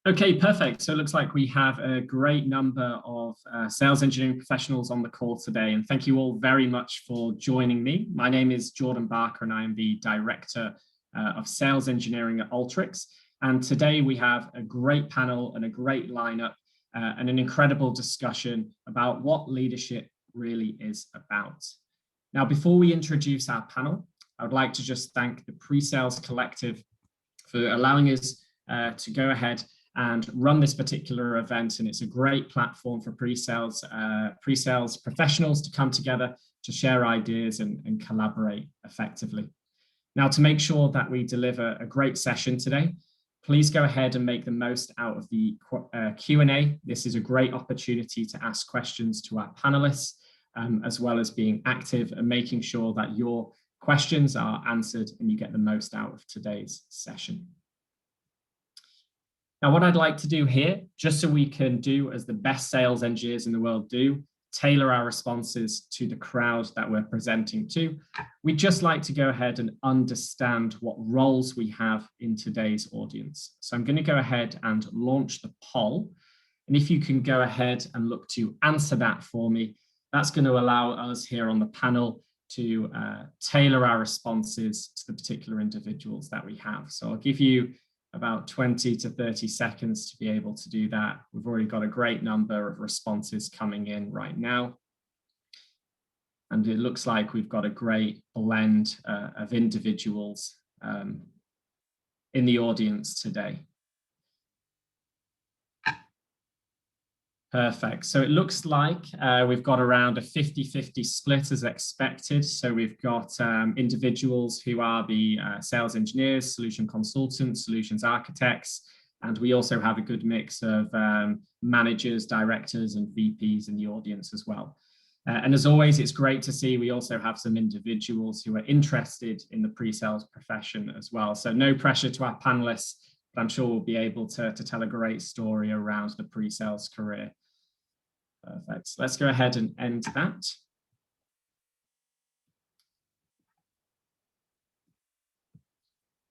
Okay, perfect. So it looks like we have a great number of sales engineering professionals on the call today, and thank you all very much for joining me. My name is Jordan Barker, and I am the Director of Sales Engineering at Alteryx. And today we have a great panel and a great lineup and an incredible discussion about what leadership really is about. Now, before we introduce our panel, I would like to just thank the PreSales Collective for allowing us to go ahead and run this particular event. And it's a great platform for pre-sales professionals to come together to share ideas and collaborate effectively. Now, to make sure that we deliver a great session today, please go ahead and make the most out of the Q&A. This is a great opportunity to ask questions to our panelists, as well as being active and making sure that your questions are answered and you get the most out of today's session. Now, what I'd like to do here, just so we can do as the best sales engineers in the world do, tailor our responses to the crowd that we're presenting to, we'd just like to go ahead and understand what roles we have in today's audience. So I'm going to go ahead and launch the poll. And if you can go ahead and look to answer that for me, that's going to allow us here on the panel to tailor our responses to the particular individuals that we have. So I'll give you about 20 to 30 seconds to be able to do that. We've already got a great number of responses coming in right now. And it looks like we've got a great blend of individuals in the audience today. Perfect. So it looks like we've got around a 50-50 split as expected. So we've got individuals who are the sales engineers, solution consultants, solutions architects, and we also have a good mix of managers, directors, and VPs in the audience as well. And as always, it's great to see we also have some individuals who are interested in the pre-sales profession as well. So no pressure to our panelists, but I'm sure we'll be able to tell a great story around the pre-sales career. Perfect. So let's go ahead and end that.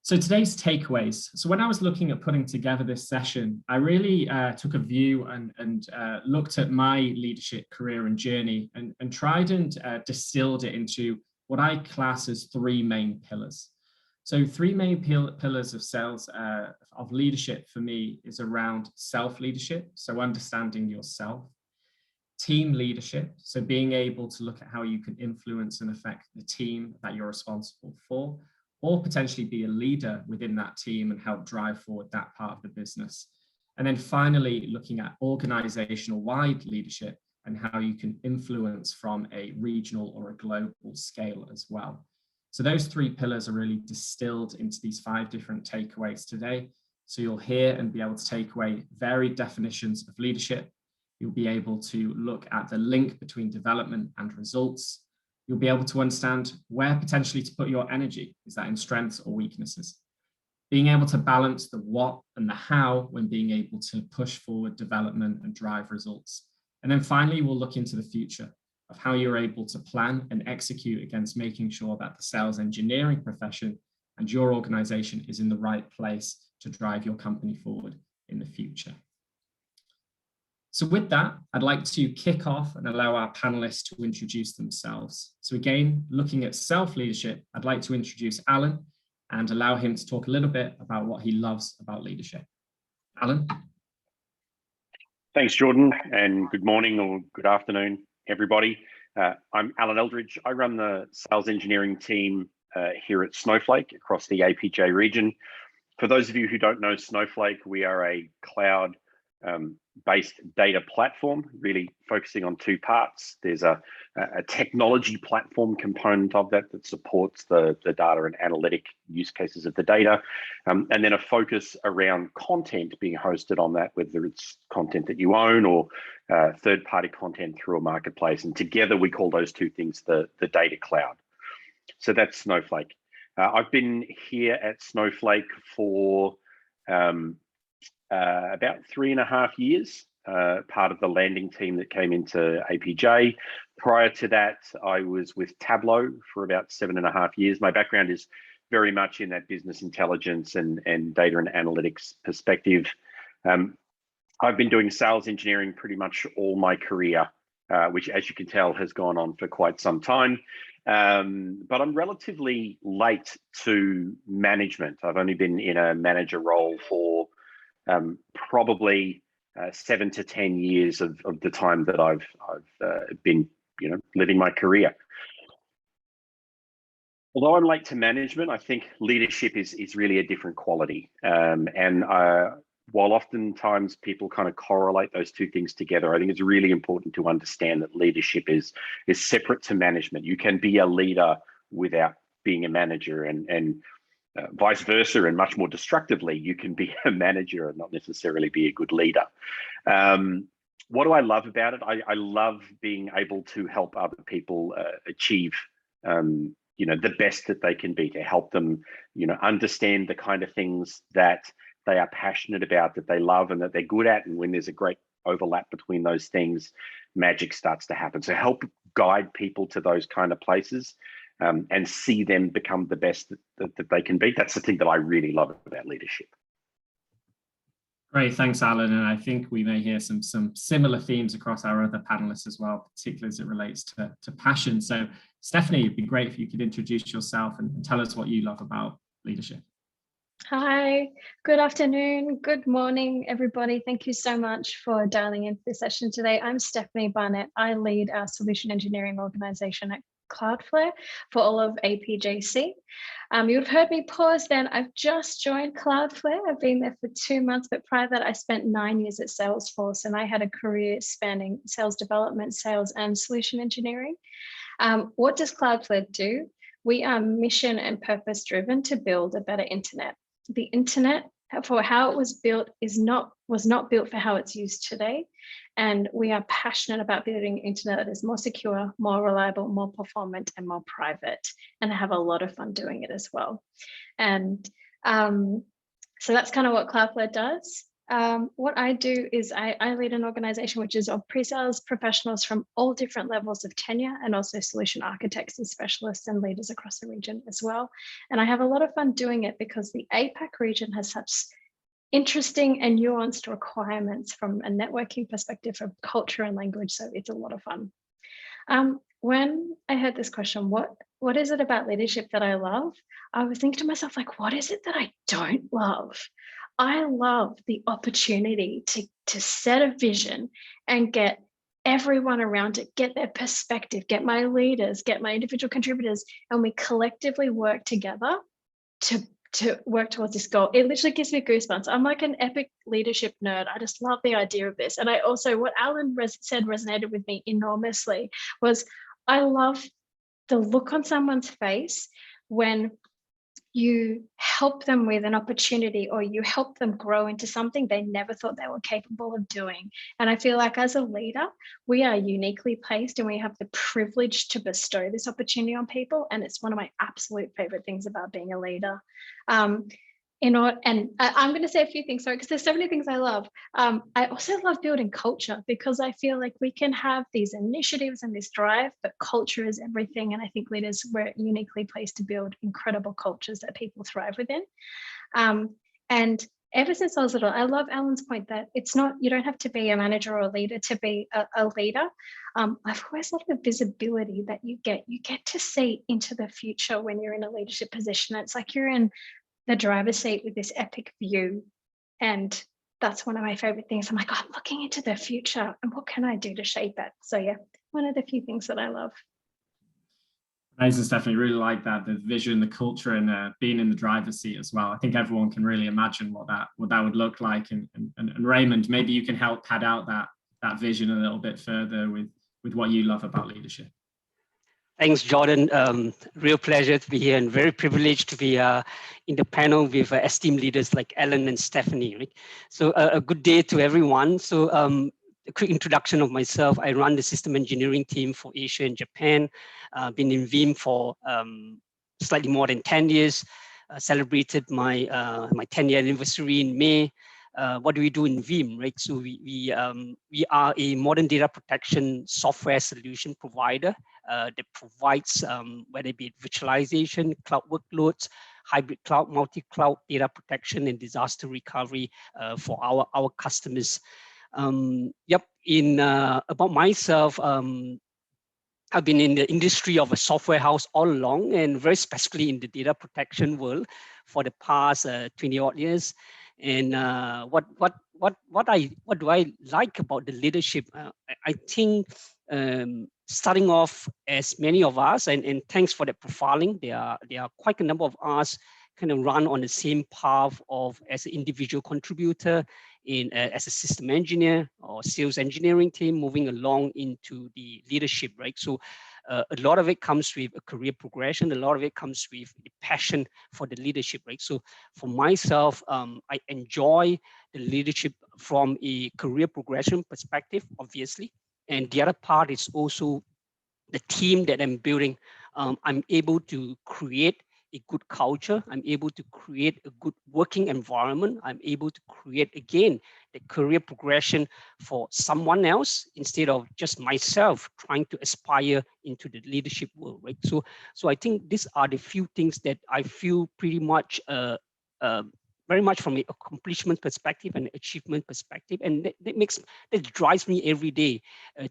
So today's takeaways. So when I was looking at putting together this session, I really took a view and looked at my leadership career and journey and tried and distilled it into what I class as three main pillars. So three main pillars of sales, of leadership for me is around self-leadership, so understanding yourself. Team leadership, so being able to look at how you can influence and affect the team that you're responsible for, or potentially be a leader within that team and help drive forward that part of the business. And then finally, looking at organizational wide leadership and how you can influence from a regional or a global scale as well. So those three pillars are really distilled into these 5 different takeaways today. So you'll hear and be able to take away varied definitions of leadership. You'll be able to look at the link between development and results. You'll be able to understand where potentially to put your energy. Is that in strengths or weaknesses? Being able to balance the what and the how when being able to push forward development and drive results. And then finally, we'll look into the future of how you're able to plan and execute against making sure that the sales engineering profession and your organization is in the right place to drive your company forward in the future. So with that, I'd like to kick off and allow our panelists to introduce themselves. So again, looking at self-leadership, I'd like to introduce Alan and allow him to talk a little bit about what he loves about leadership. Alan? Thanks, Jordan, and good morning or good afternoon, everybody. I'm Alan Eldridge. I run the sales engineering team here at Snowflake across the APJ region. For those of you who don't know Snowflake, we are a cloud based data platform, really focusing on 2 parts. There's a technology platform component of that supports the data and analytic use cases of the data, and then a focus around content being hosted on that, whether it's content that you own or third-party content through a marketplace. And together we call those 2 things the data cloud. So that's Snowflake. I've been here at Snowflake for about 3.5 years, part of the landing team that came into APJ. Prior to that, I was with Tableau for about 7.5 years. My background is very much in that business intelligence and data and analytics perspective. I've been doing sales engineering pretty much all my career, which, as you can tell, has gone on for quite some time. But I'm relatively late to management. I've only been in a manager role for probably 7 to 10 years of the time that I've been, living my career. Although I'm late to management, I think leadership is really a different quality. While oftentimes people kind of correlate those two things together, I think it's really important to understand that leadership is separate to management. You can be a leader without being a manager, and vice versa, and much more destructively, you can be a manager and not necessarily be a good leader. What do I love about it? I love being able to help other people achieve the best that they can be, to help them understand the kind of things that they are passionate about, that they love and that they're good at. And when there's a great overlap between those things, magic starts to happen. So help guide people to those kind of places and see them become the best that they can be. That's the thing that I really love about leadership. Great, thanks, Alan. And I think we may hear some similar themes across our other panelists as well, particularly as it relates to passion. So Stephanie, it'd be great if you could introduce yourself and tell us what you love about leadership. Hi, good afternoon, good morning, everybody. Thank you so much for dialing into this session today. I'm Stephanie Barnett. I lead our solution engineering organization at Cloudflare for all of APJC. You've heard me pause then. I've just joined Cloudflare. I've been there for 2 months, but prior to that, I spent 9 years at Salesforce, and I had a career spanning sales development, sales, and solution engineering. What does Cloudflare do? We are mission and purpose driven to build a better internet. The internet, for how it was built, was not built for how it's used today. And we are passionate about building an internet that is more secure, more reliable, more performant, and more private. And I have a lot of fun doing it as well. And so that's kind of what Cloudflare does. What I do is I lead an organization which is of pre-sales professionals from all different levels of tenure, and also solution architects and specialists and leaders across the region as well. And I have a lot of fun doing it because the APAC region has such interesting and nuanced requirements from a networking perspective, from culture and language. So it's a lot of fun. When I heard this question, what is it about leadership that I love? I was thinking to myself, like, what is it that I don't love? I love the opportunity to set a vision and get everyone around it, get their perspective, get my leaders, get my individual contributors, and we collectively work together to work towards this goal. It literally gives me goosebumps. I'm like an epic leadership nerd. I just love the idea of this. And I also, what Alan said resonated with me enormously, was I love the look on someone's face when you help them with an opportunity, or you help them grow into something they never thought they were capable of doing. And I feel like as a leader, we are uniquely placed and we have the privilege to bestow this opportunity on people. And it's one of my absolute favorite things about being a leader. And I'm going to say a few things, sorry, because there's so many things I love. I also love building culture, because I feel like we can have these initiatives and this drive, but culture is everything. And I think leaders, we're uniquely placed to build incredible cultures that people thrive within. And ever since I was little, I love Alan's point that it's not, you don't have to be a manager or a leader to be a leader. I've always loved the visibility that you get to see into the future when you're in a leadership position. It's like you're in the driver's seat with this epic view. And that's one of my favorite things. I'm like, oh, I'm looking into the future and what can I do to shape it? So yeah, one of the few things that I love. Amazing, Stephanie. Really like that, the vision, the culture, and being in the driver's seat as well. I think everyone can really imagine what that would look like. And Raymond, maybe you can help pad out that vision a little bit further with what you love about leadership. Thanks, Jordan. Real pleasure to be here, and very privileged to be in the panel with esteemed leaders like Alan and Stephanie. Right? So a good day to everyone. So a quick introduction of myself. I run the system engineering team for Asia and Japan. Been in Veeam for slightly more than 10 years. Celebrated my 10-year anniversary in May. What do we do in Veeam, right? So we are a modern data protection software solution provider that provides, whether it be virtualization, cloud workloads, hybrid cloud, multi-cloud data protection and disaster recovery for our customers. About myself, I've been in the industry of a software house all along, and very specifically in the data protection world for the past 20 odd years. And what do I like about the leadership? I think starting off, as many of us, and thanks for the profiling, there are quite a number of us kind of run on the same path of as an individual contributor as a system engineer or sales engineering team, moving along into the leadership, right? So a lot of it comes with a career progression. A lot of it comes with the passion for the leadership, right? So for myself, I enjoy the leadership from a career progression perspective, obviously. And the other part is also the team that I'm building. I'm able to create a good culture. I'm able to create a good working environment. I'm able to create, again, the career progression for someone else instead of just myself trying to aspire into the leadership world, right? So I think these are the few things that I feel pretty much very much from an accomplishment perspective and achievement perspective, and that drives me every day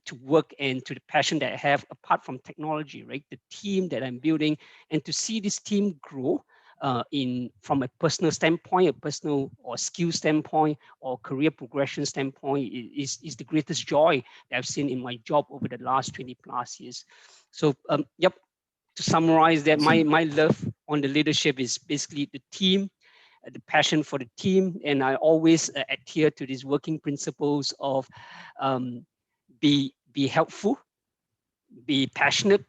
to work and to the passion that I have apart from technology, right? The team that I'm building, and to see this team grow from a personal standpoint, a personal or skill standpoint, or career progression standpoint is the greatest joy that I've seen in my job over the last 20 plus years. So to summarize that, my love on the leadership is basically the team, the passion for the team, and I always adhere to these working principles of be helpful, be passionate,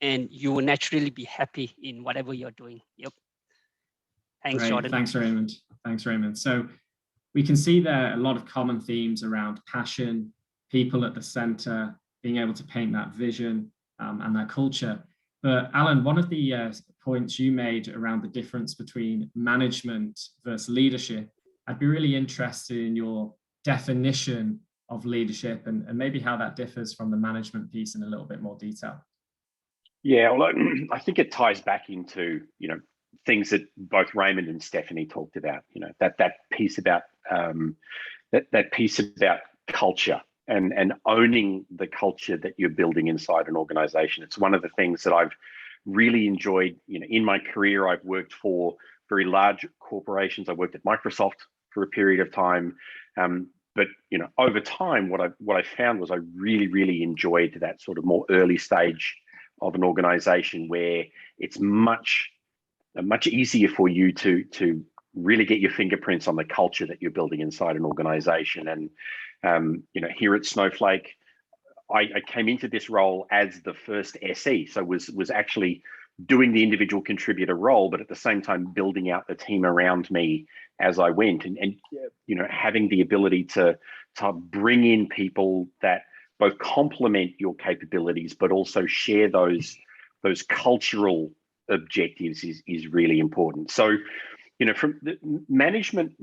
and you will naturally be happy in whatever you're doing. Yep. Thanks, Great. Jordan. Thanks, Raymond. Thanks, Raymond. So we can see there a lot of common themes around passion, people at the center, being able to paint that vision and that culture. But Alan, one of the points you made around the difference between management versus leadership, I'd be really interested in your definition of leadership and maybe how that differs from the management piece in a little bit more detail. Yeah, well, I think it ties back into, things that both Raymond and Stephanie talked about, that piece about that piece about culture and owning the culture that you're building inside an organization. It's one of the things that I've really enjoyed. In my career, I've worked for very large corporations. I worked at Microsoft for a period of time. But over time, what I found was I really, really enjoyed that sort of more early stage of an organization where it's much easier for you to really get your fingerprints on the culture that you're building inside an organization. And here at Snowflake, I came into this role as the first SE, so was actually doing the individual contributor role, but at the same time building out the team around me as I went, and having the ability to bring in people that both complement your capabilities, but also share those cultural objectives is really important. So, from the management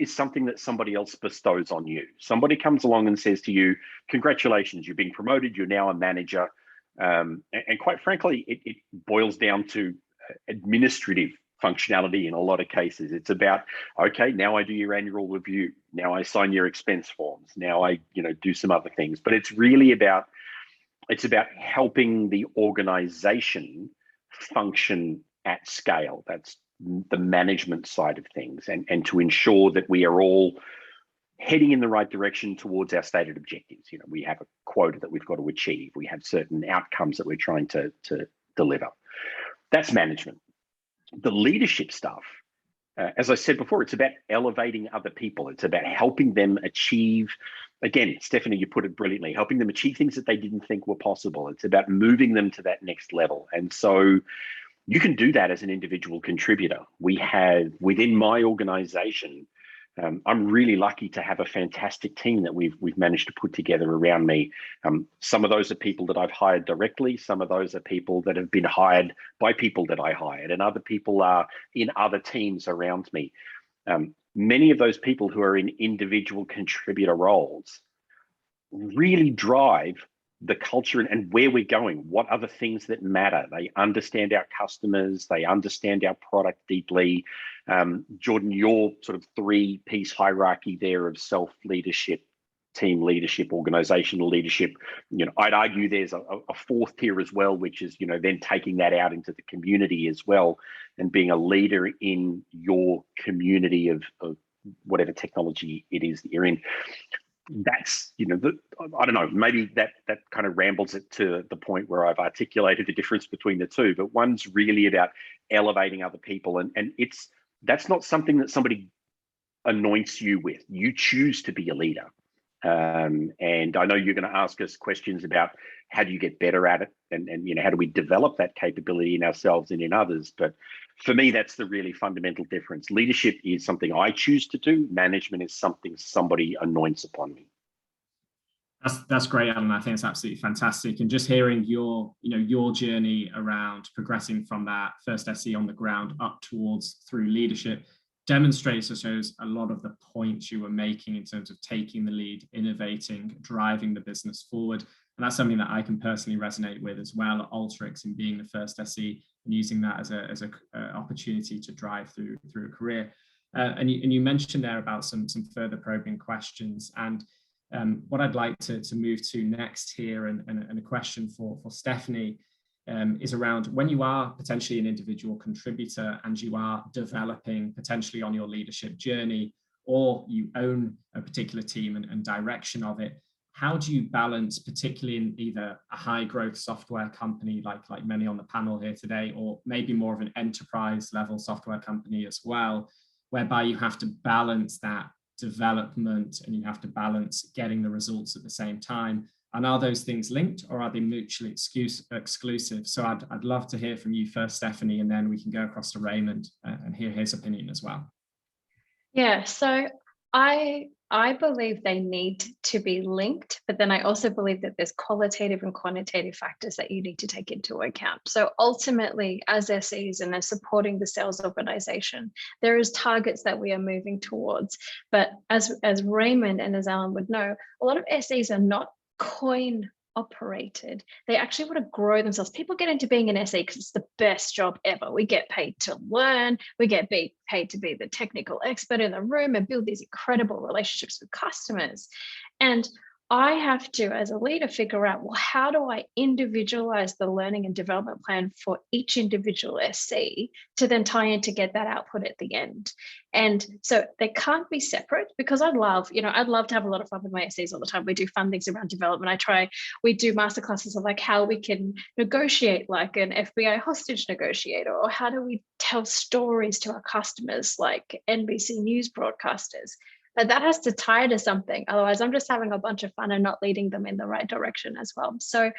is something that somebody else bestows on you. Somebody comes along and says to you, "Congratulations, you've been promoted. You're now a manager." And quite frankly, it boils down to administrative functionality in a lot of cases. It's about, okay, now I do your annual review. Now I sign your expense forms. Now I, do some other things. But it's really about helping the organization function at scale. That's the management side of things, and to ensure that we are all heading in the right direction towards our stated objectives. We have a quota that we've got to achieve. We have certain outcomes that we're trying to deliver. That's management. The leadership stuff, as I said before, it's about elevating other people. It's about helping them achieve, again, Stephanie, you put it brilliantly, helping them achieve things that they didn't think were possible. It's about moving them to that next level. And so you can do that as an individual contributor. We have, within my organization, I'm really lucky to have a fantastic team that we've managed to put together around me. Some of those are people that I've hired directly. Some of those are people that have been hired by people that I hired, and other people are in other teams around me. Many of those people who are in individual contributor roles really drive the culture and where we're going, what are the things that matter. They understand our customers, they understand our product deeply. Jordan, your sort of 3-piece hierarchy there of self-leadership, team leadership, organizational leadership, I'd argue there's a 4th tier as well, which is, then taking that out into the community as well, and being a leader in your community of whatever technology it is that you're in. That's, I don't know, maybe that kind of rambles it to the point where I've articulated the difference between the two, but one's really about elevating other people. And that's not something that somebody anoints you with. You choose to be a leader. And I know you're going to ask us questions about how do you get better at it, and how do we develop that capability in ourselves and in others. But for me, that's the really fundamental difference. Leadership is something I choose to do. Management is something somebody anoints upon me. That's great, Alan. I think it's absolutely fantastic. And just hearing your journey around progressing from that first SE on the ground up towards through leadership demonstrates, I suppose, a lot of the points you were making in terms of taking the lead, innovating, driving the business forward. And that's something that I can personally resonate with as well at Alteryx, in being the first SE and using that as a opportunity to drive through a career. And you mentioned there about some further probing questions. And what I'd like to move to next here, and a question for Stephanie, is around when you are potentially an individual contributor and you are developing potentially on your leadership journey, or you own a particular team and direction of it. How do you balance, particularly in either a high growth software company like many on the panel here today, or maybe more of an enterprise level software company as well, whereby you have to balance that development and you have to balance getting the results at the same time? And are those things linked, or are they mutually exclusive? So I'd love to hear from you first, Stephanie, and then we can go across to Raymond and hear his opinion as well. Yeah, so I believe they need to be linked, but then I also believe that there's qualitative and quantitative factors that you need to take into account. So ultimately, as SEs and as supporting the sales organization, there is targets that we are moving towards. But as Raymond and as Alan would know, a lot of SEs are not coin operated. They actually want to grow themselves. People get into being an SE because it's the best job ever. We get paid to learn, we get paid to be the technical expert in the room and build these incredible relationships with customers. And I have to, as a leader, figure out, well, how do I individualize the learning and development plan for each individual SC to then tie in to get that output at the end? And so they can't be separate, because I'd love to have a lot of fun with my SCs all the time. We do fun things around development. We do masterclasses of like how we can negotiate like an FBI hostage negotiator, or how do we tell stories to our customers like NBC News broadcasters. But that has to tie to something. Otherwise, I'm just having a bunch of fun and not leading them in the right direction as well. So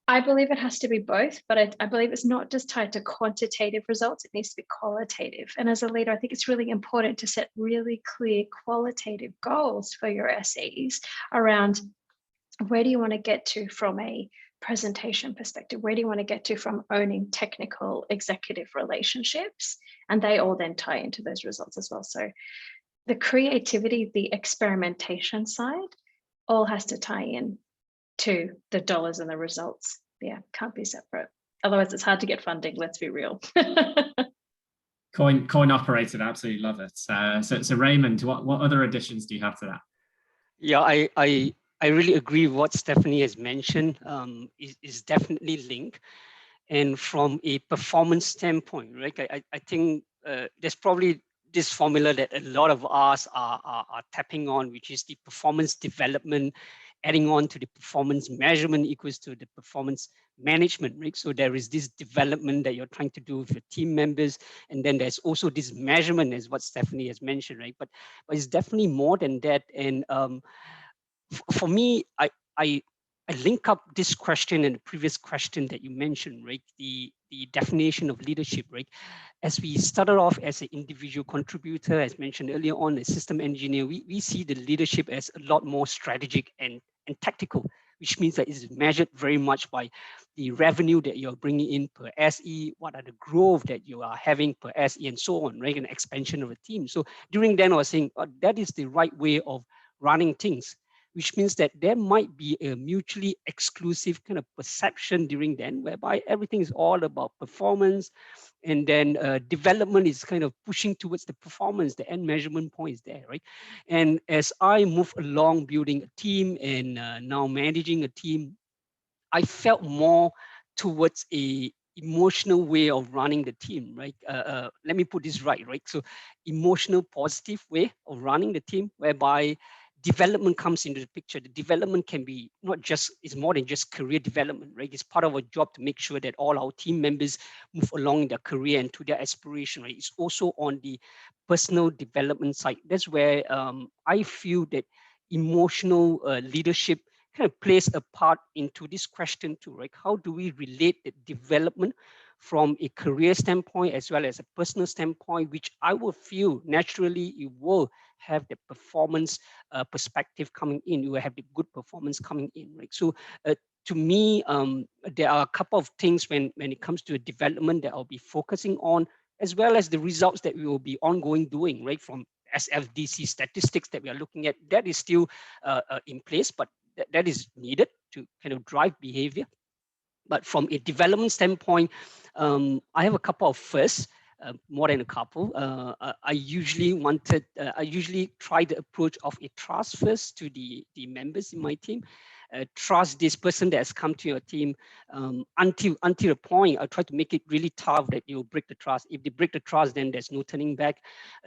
I believe it has to be both, but I believe it's not just tied to quantitative results. It needs to be qualitative. And as a leader, I think it's really important to set really clear qualitative goals for your SEs around where do you want to get to from a presentation perspective? Where do you want to get to from owning technical executive relationships? And they all then tie into those results as well. So the creativity, the experimentation side, all has to tie in to the dollars and the results. Yeah, can't be separate. Otherwise, it's hard to get funding. Let's be real. Coin operated, absolutely love it. So Raymond, what other additions do you have to that? Yeah, I really agree with what Stephanie has mentioned. Is definitely linked. And from a performance standpoint, right? I think there's probably this formula that a lot of us are tapping on, which is the performance development, adding on to the performance measurement equals to the performance management, right? So there is this development that you're trying to do with your team members. And then there's also this measurement, as what Stephanie has mentioned, right? But it's definitely more than that. And for me, I link up this question and the previous question that you mentioned, right? The definition of leadership, right? As we started off as an individual contributor, as mentioned earlier on, a system engineer, we see the leadership as a lot more strategic and tactical, which means that it's measured very much by the revenue that you're bringing in per SE, what are the growth that you are having per SE, and so on, right? And expansion of a team. So during then, I was saying that is the right way of running things. which means that there might be a mutually exclusive kind of perception during then, whereby everything is all about performance, and then development is kind of pushing towards the performance, the end measurement point is there, right? And as I move along building a team and now managing a team, I felt more towards a emotional way of running the team, right? Let me put this right? So emotional positive way of running the team, whereby development comes into the picture. The development can be not just, it's more than just career development, right? It's part of our job to make sure that all our team members move along in their career and to their aspiration, right? It's also on the personal development side. That's where I feel that emotional leadership kind of plays a part into this question too, right? How do we relate the development from a career standpoint as well as a personal standpoint, which I will feel naturally it will have the performance perspective coming in, you will have the good performance coming in, right? So to me, there are a couple of things when it comes to development that I'll be focusing on, as well as the results that we will be ongoing doing, right? From SFDC statistics that we are looking at, that is still in place, but that is needed to kind of drive behavior. But from a development standpoint, I have a couple of firsts, more than a couple. I usually try the approach of a trust first to the members in my team. Trust this person that has come to your team until a point. I try to make it really tough that you break the trust. If they break the trust, then there's no turning back.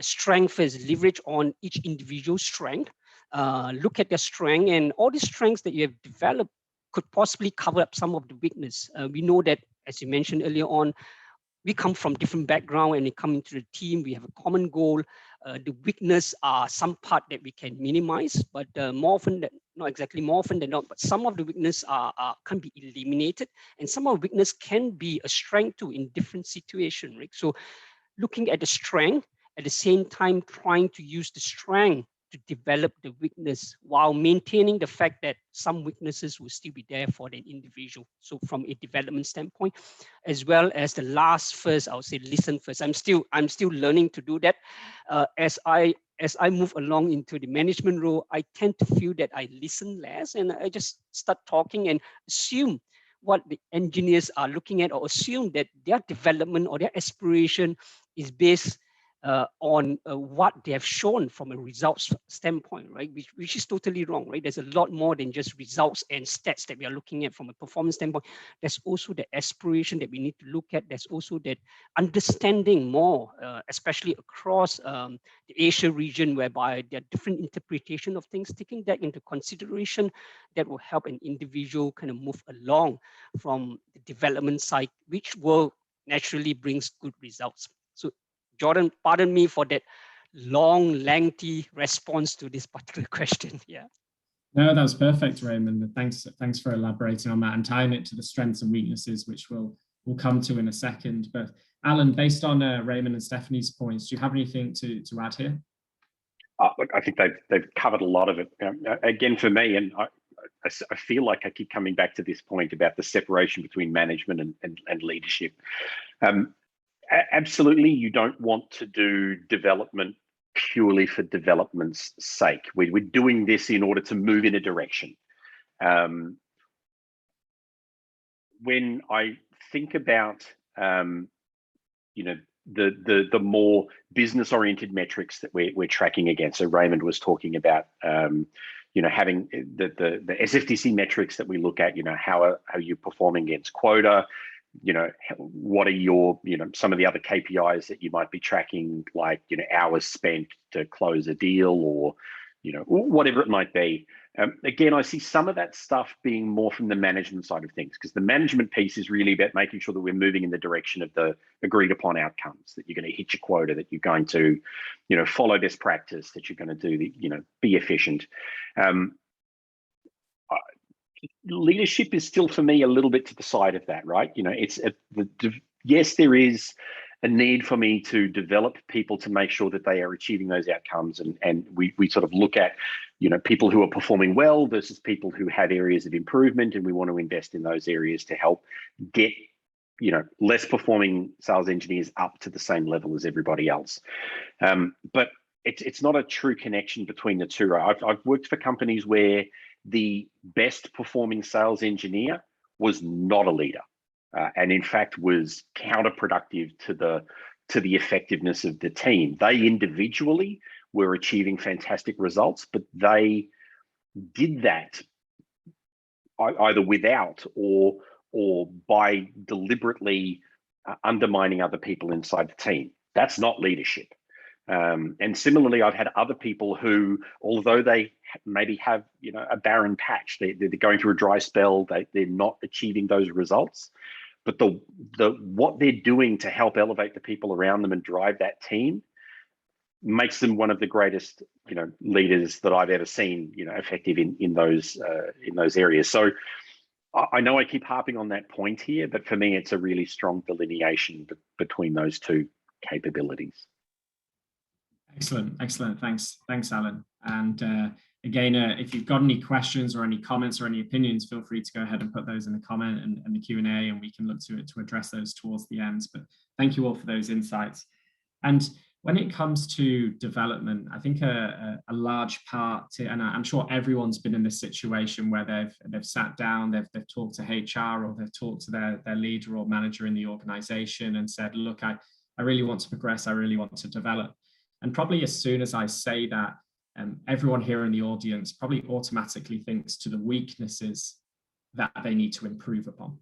Strength is leverage on each individual strength. Look at their strength, and all the strengths that you have developed could possibly cover up some of the weakness. We know that, as you mentioned earlier on, we come from different background and we come into the team, we have a common goal. The weakness are some part that we can minimize, but more often than not, exactly more often than not, but some of the weakness can be eliminated, and some of the weakness can be a strength too in different situations, right? So looking at the strength, at the same time trying to use the strength to develop the weakness while maintaining the fact that some weaknesses will still be there for the individual. So from a development standpoint, as well as the last first, I would say listen first. I'm still learning to do that. As I move along into the management role, I tend to feel that I listen less and I just start talking and assume what the engineers are looking at, or assume that their development or their aspiration is based on what they have shown from a results standpoint, right? Which is totally wrong, right? There's a lot more than just results and stats that we are looking at from a performance standpoint. There's also the aspiration that we need to look at. There's also that understanding more, especially across the Asia region, whereby there are different interpretation of things. Taking that into consideration, that will help an individual kind of move along from the development side, which will naturally brings good results. So Jordan, pardon me for that long, lengthy response to this particular question. Yeah. No, that was perfect, Raymond. Thanks for elaborating on that and tying it to the strengths and weaknesses, which we'll come to in a second. But Alan, based on Raymond and Stephanie's points, do you have anything to add here? Look, I think they've covered a lot of it. Again, for me, and I feel like I keep coming back to this point about the separation between management and leadership. Absolutely, you don't want to do development purely for development's sake. We're doing this in order to move in a direction. When I think about, you know, the more business-oriented metrics that we're tracking against. So Raymond was talking about, you know, having the SFDC metrics that we look at. You know, how are you performing against quota? You know, what are your, you know, some of the other KPIs that you might be tracking, like, you know, hours spent to close a deal, or, you know, whatever it might be. Again, I see some of that stuff being more from the management side of things, because the management piece is really about making sure that we're moving in the direction of the agreed upon outcomes, that you're going to hit your quota, that you're going to, you know, follow best practice, that you're going to do the, you know, be efficient. Leadership is still, for me, a little bit to the side of that, right? You know, it's yes, there is a need for me to develop people to make sure that they are achieving those outcomes, and we sort of look at, you know, people who are performing well versus people who have areas of improvement, and we want to invest in those areas to help get, you know, less performing sales engineers up to the same level as everybody else. But it's not a true connection between the two. Right? I've worked for companies where the best performing sales engineer was not a leader, and in fact was counterproductive to the effectiveness of the team. They individually were achieving fantastic results, but they did that either without or by deliberately undermining other people inside the team. That's not leadership. And similarly, I've had other people who, although they maybe have a barren patch, they're going through a dry spell, they're not achieving those results, but what they're doing to help elevate the people around them and drive that team makes them one of the greatest leaders that I've ever seen effective in those areas. So I know I keep harping on that point here, but for me, it's a really strong delineation between those two capabilities. Excellent. Thanks, Alan. And again, if you've got any questions or any comments or any opinions, feel free to go ahead and put those in the comment and the Q&A, and we can look to address those towards the end. But thank you all for those insights. And when it comes to development, I think a large part, and I'm sure everyone's been in this situation where they've sat down, they've talked to HR, or they've talked to their leader or manager in the organization and said, look, I really want to progress, I really want to develop. And probably as soon as I say that, everyone here in the audience probably automatically thinks to the weaknesses that they need to improve upon.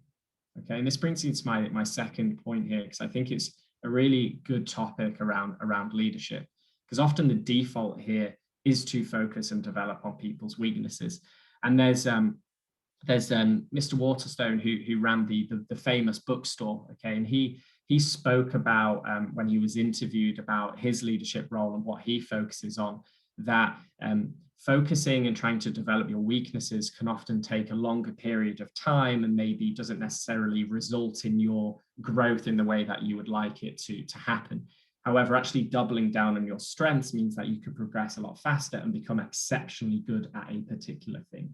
Okay, and this brings me to my second point here, because I think it's a really good topic around leadership, because often the default here is to focus and develop on people's weaknesses. And there's Mr. Waterstone who ran the famous bookstore, okay, and he spoke about when he was interviewed about his leadership role and what he focuses on, that focusing and trying to develop your weaknesses can often take a longer period of time and maybe doesn't necessarily result in your growth in the way that you would like it to happen. However, actually doubling down on your strengths means that you can progress a lot faster and become exceptionally good at a particular thing.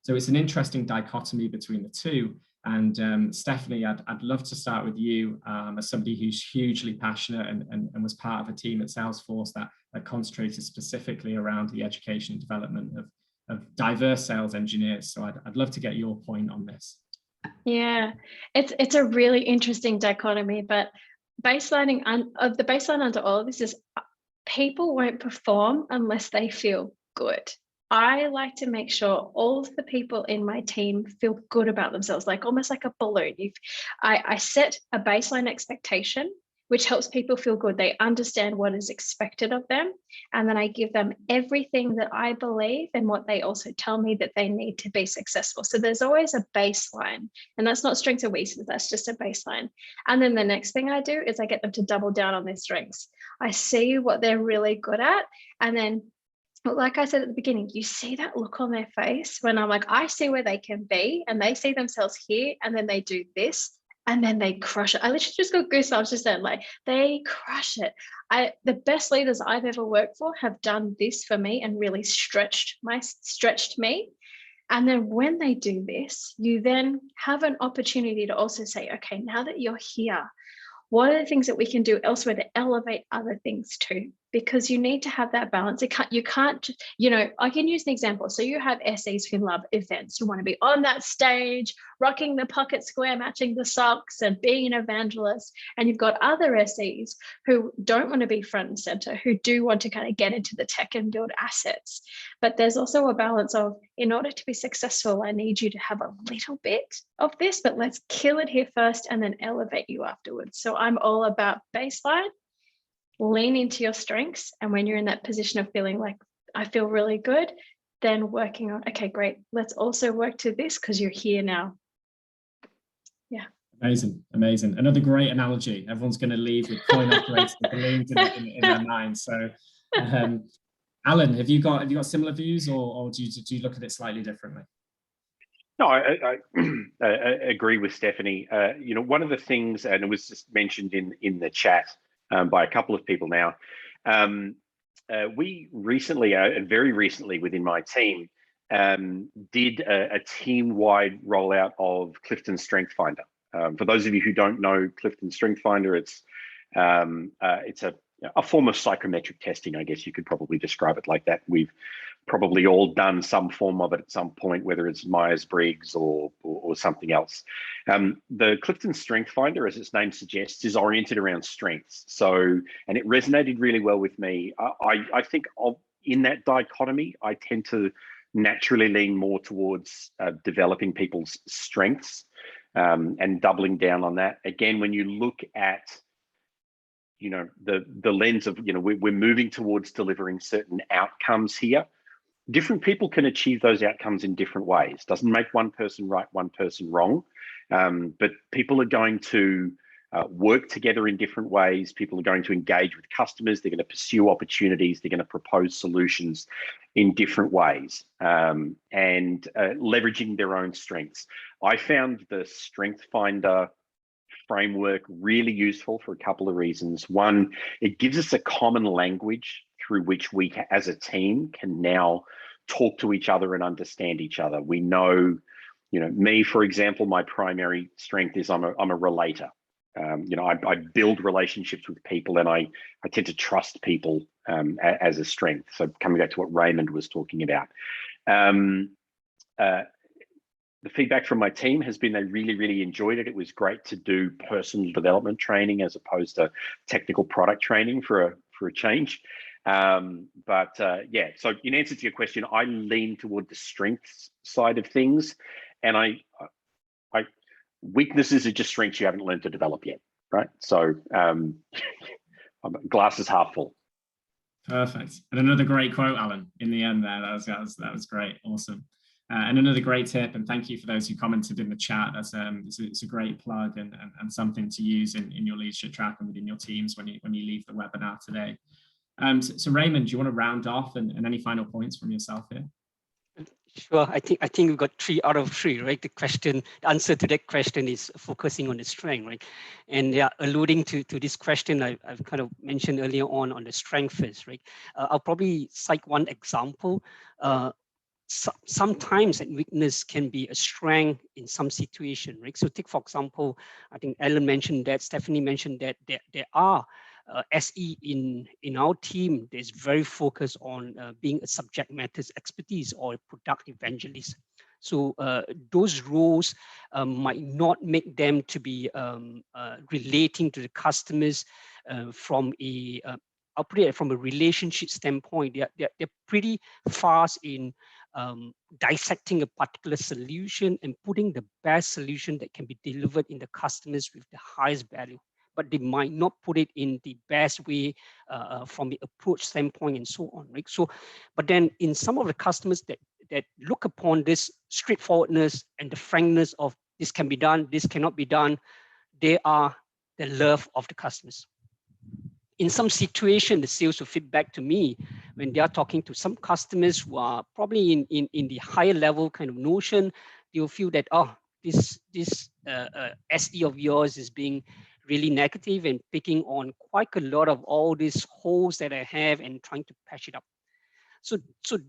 So it's an interesting dichotomy between the two. And Stephanie, I'd love to start with you as somebody who's hugely passionate and was part of a team at Salesforce that concentrated specifically around the education and development of diverse sales engineers. So I'd love to get your point on this. Yeah, it's a really interesting dichotomy, but the baseline under all of this is people won't perform unless they feel good. I like to make sure all of the people in my team feel good about themselves, like almost like a balloon. I set a baseline expectation, which helps people feel good. They understand what is expected of them. And then I give them everything that I believe and what they also tell me that they need to be successful. So there's always a baseline, and that's not strengths or weaknesses, that's just a baseline. And then the next thing I do is I get them to double down on their strengths. I see what they're really good at, and then, like I said at the beginning, you see that look on their face when I'm like, I see where they can be, and they see themselves here, and then they do this, and then they crush it. I literally just got goosebumps just then, like they crush it. The best leaders I've ever worked for have done this for me and really stretched me. And then when they do this, you then have an opportunity to also say, okay, now that you're here, what are the things that we can do elsewhere to elevate other things too? Because you need to have that balance. You can't, I can use an example. So you have SEs who love events, who want to be on that stage, rocking the pocket square, matching the socks, and being an evangelist. And you've got other SEs who don't want to be front and center, who do want to kind of get into the tech and build assets. But there's also a balance of, in order to be successful, I need you to have a little bit of this, but let's kill it here first and then elevate you afterwards. So I'm all about baseline. Lean into your strengths, and when you're in that position of feeling like I feel really good, then working on, okay, great, let's also work to this because you're here now. Yeah. Amazing. Another great analogy. Everyone's going to leave with coin operated balloons in their mind. So Alan, have you got similar views, or do you look at it slightly differently? No, I agree with Stephanie. One of the things, and it was just mentioned in the chat by a couple of people now, we recently, and very recently within my team, did a team-wide rollout of Clifton Strength Finder. For those of you who don't know Clifton Strength Finder, it's a a form of psychometric testing, I guess you could probably describe it like that. We've probably all done some form of it at some point, whether it's Myers-Briggs or something else. The Clifton Strength Finder, as its name suggests, is oriented around strengths. So, and it resonated really well with me. I think in that dichotomy, I tend to naturally lean more towards developing people's strengths and doubling down on that. Again, when you look at the lens of, we're moving towards delivering certain outcomes here. Different people can achieve those outcomes in different ways. Doesn't make one person right, one person wrong, but people are going to work together in different ways. People are going to engage with customers. They're going to pursue opportunities. They're going to propose solutions in different ways and leveraging their own strengths. I found the Strength Finder framework really useful for a couple of reasons. One, it gives us a common language through which we as a team can now talk to each other and understand each other. We know, me, for example, my primary strength is I'm a relator. I build relationships with people, and I tend to trust people as a strength. So coming back to what Raymond was talking about. The feedback from my team has been they really, really enjoyed it. It was great to do personal development training as opposed to technical product training for a change. Yeah, so in answer to your question, I lean toward the strengths side of things, and weaknesses are just strengths you haven't learned to develop yet, right? So glass is half full. Perfect. And another great quote, Alan, in the end there. That was great. Awesome. And another great tip, and thank you for those who commented in the chat. It's a great plug and something to use in your leadership track and within your teams when you leave the webinar today. So Raymond, do you want to round off and any final points from yourself here? Sure. I think we've got 3 out of 3, right? The answer to that question is focusing on the strength, right? And yeah, alluding to this question, I've kind of mentioned earlier on the strength first, right? I'll probably cite one example. Sometimes that weakness can be a strength in some situation, right? So take, for example, I think Alan mentioned that, Stephanie mentioned that there are SE in our team that is very focused on being a subject matter expertise or a product evangelist. So those roles might not make them to be relating to the customers from a I'll put it from a relationship standpoint. They're pretty fast in dissecting a particular solution and putting the best solution that can be delivered in the customers with the highest value. But they might not put it in the best way from the approach standpoint and so on, right? So, but then in some of the customers that look upon this straightforwardness and the frankness of this can be done, this cannot be done, they are the love of the customers. In some situation, the sales will feedback to me when they are talking to some customers who are probably in the higher level kind of notion. They'll feel that, oh, this SE of yours is being really negative and picking on quite a lot of all these holes that I have and trying to patch it up. So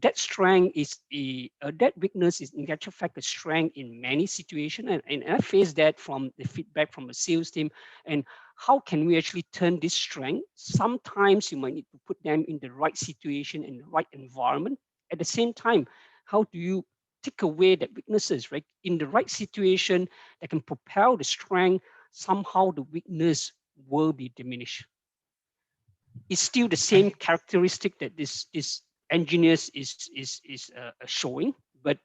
that strength is that weakness is in actual fact a strength in many situations, and I face that from the feedback from the sales team. And how can we actually turn this strength? Sometimes you might need to put them in the right situation and the right environment. At the same time, how do you take away that weaknesses, right? In the right situation that can propel the strength, somehow the weakness will be diminished. It's still the same characteristic that this engineers is showing, but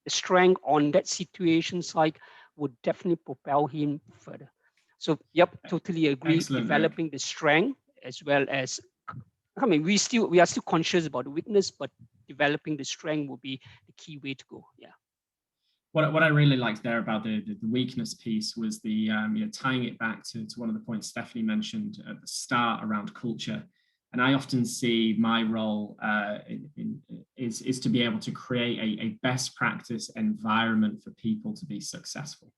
the strength on that situation side would definitely propel him further. So yep, totally agree. Excellent. Developing the strength as well as, I mean, we are still conscious about the weakness, but developing the strength will be the key way to go. Yeah. What I really liked there about the weakness piece was the tying it back to one of the points Stephanie mentioned at the start around culture. And I often see my role is to be able to create a best practice environment for people to be successful.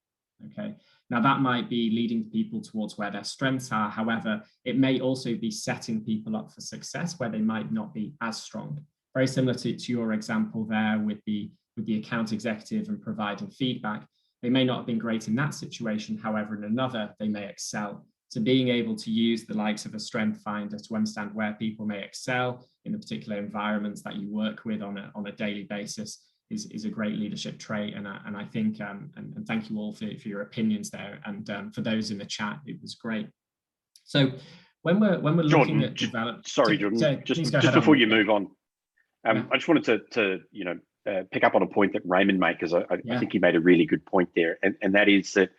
Okay. Now that might be leading people towards where their strengths are. However, it may also be setting people up for success where they might not be as strong. Very similar to your example there with the account executive and providing feedback. They may not have been great in that situation. However, in another, they may excel. So being able to use the likes of a strength finder to understand where people may excel in the particular environments that you work with on a daily basis is a great leadership trait. And I think, and thank you all for your opinions there. And for those in the chat, it was great. So when we're looking at development, sorry, Jordan, just before you move on, I just wanted to pick up on a point that Raymond made, because I think he made a really good point there, and that is that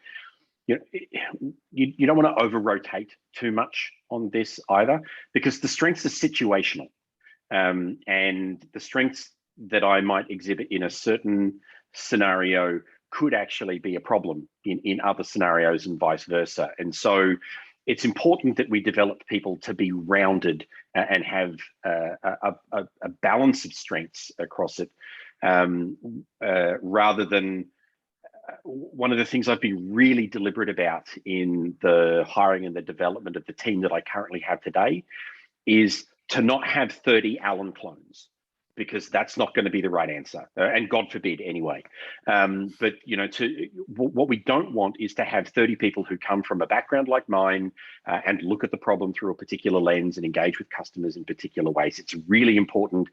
you don't want to over-rotate too much on this either, because the strengths are situational, and the strengths that I might exhibit in a certain scenario could actually be a problem in other scenarios, and vice versa. And so it's important that we develop people to be rounded and have a balance of strengths across it, rather than one of the things I've been really deliberate about in the hiring and the development of the team that I currently have today is to not have 30 Alan clones, because that's not going to be the right answer, and God forbid anyway. But what we don't want is to have 30 people who come from a background like mine and look at the problem through a particular lens and engage with customers in particular ways. It's really important,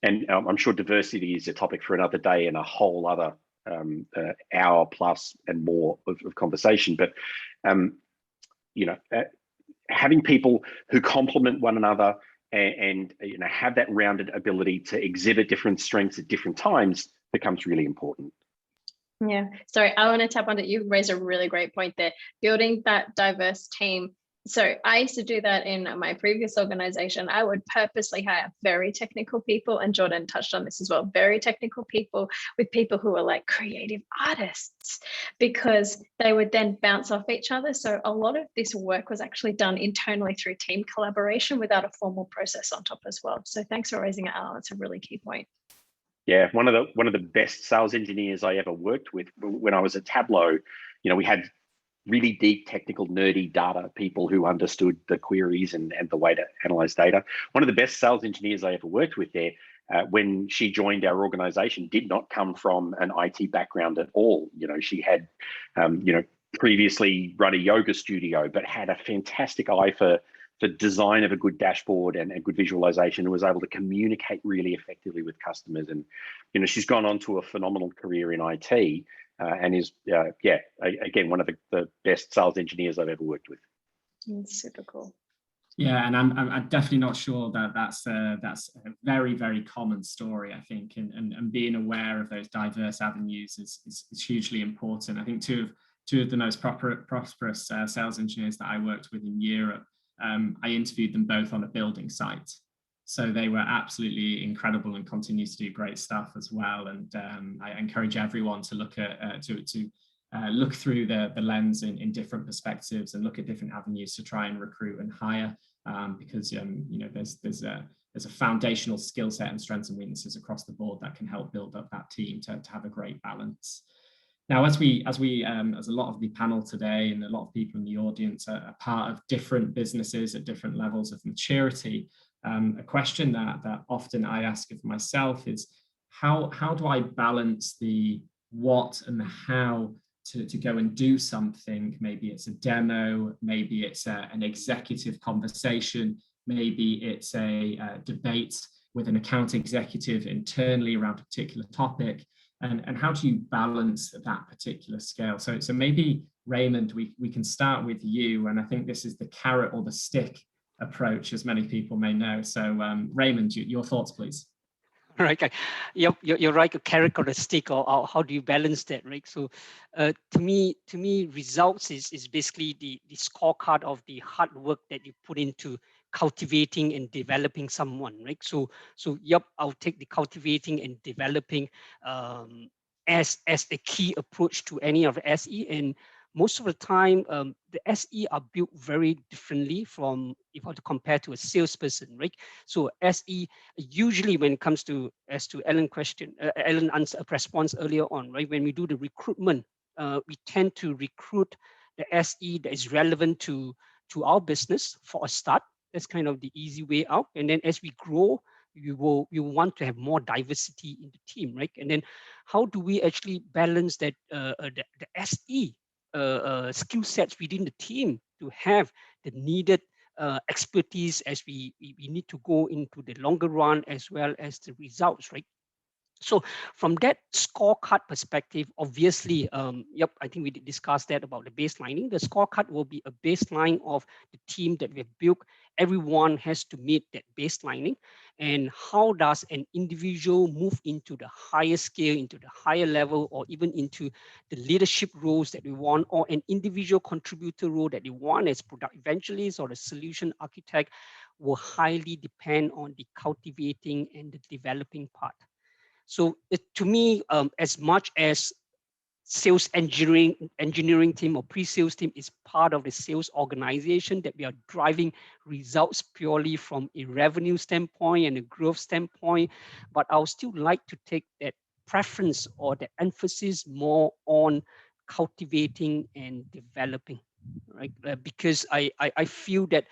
and I'm sure diversity is a topic for another day and a whole other hour plus and more of conversation. But having people who complement one another and have that rounded ability to exhibit different strengths at different times becomes really important. Yeah, sorry, I want to tap on it. You raised a really great point there, building that diverse team. So I used to do that in my previous organization. I would purposely hire very technical people, and Jordan touched on this as well, very technical people with people who are like creative artists, because they would then bounce off each other. So a lot of this work was actually done internally through team collaboration without a formal process on top as well. So thanks for raising it, Alan. It's a really key point. Yeah, one of the best sales engineers I ever worked with when I was at Tableau, we had really deep technical nerdy data people who understood the queries and the way to analyze data. One of the best sales engineers I ever worked with there, when she joined our organization, did not come from an IT background at all. She had previously run a yoga studio, but had a fantastic eye for the design of a good dashboard and good visualization, and was able to communicate really effectively with customers. And she's gone on to a phenomenal career in IT, and is again one of the best sales engineers I've ever worked with. Super cool. Yeah, and I'm definitely not sure that that's a very, very common story, I think, and being aware of those diverse avenues is hugely important. I think two of the most prosperous sales engineers that I worked with in Europe, I interviewed them both on a building site. So they were absolutely incredible and continue to do great stuff as well. And I encourage everyone to look at look through the lens in different perspectives and look at different avenues to try and recruit and hire, because there's a foundational skill set and strengths and weaknesses across the board that can help build up that team to have a great balance. Now, as a lot of the panel today and a lot of people in the audience are part of different businesses at different levels of maturity, a question that often I ask of myself is, how do I balance the what and the how to go and do something? Maybe it's a demo, maybe it's an executive conversation, maybe it's a debate with an account executive internally around a particular topic. And how do you balance that particular scale? So maybe, Raymond, we can start with you. And I think this is the carrot or the stick approach, as many people may know. So Raymond, your thoughts, please. Right. You're right. A carrot or a stick, or how do you balance that, right? So to me, results is basically the scorecard of the hard work that you put into cultivating and developing someone, right? So yep, I'll take the cultivating and developing as a key approach to any of the SE. And most of the time, the SE are built very differently from, if I were to compare to a salesperson, right? So SE, usually when it comes to, as to Alan's question, Alan answer response earlier on, right? When we do the recruitment, we tend to recruit the SE that is relevant to our business for a start. That's kind of the easy way out. And then as we grow, you want to have more diversity in the team, right? And then how do we actually balance that the SE skill sets within the team to have the needed expertise as we need to go into the longer run as well as the results, right? So from that scorecard perspective, obviously, I think we did discuss that about the baselining. The scorecard will be a baseline of the team that we have built. Everyone has to meet that baselining. And how does an individual move into the higher scale, into the higher level, or even into the leadership roles that we want, or an individual contributor role that we want as product evangelist or a solution architect, will highly depend on the cultivating and the developing part. So to me, as much as sales engineering team or pre-sales team is part of the sales organization, that we are driving results purely from a revenue standpoint and a growth standpoint, but I'll still like to take that preference or the emphasis more on cultivating and developing, right? Because I feel that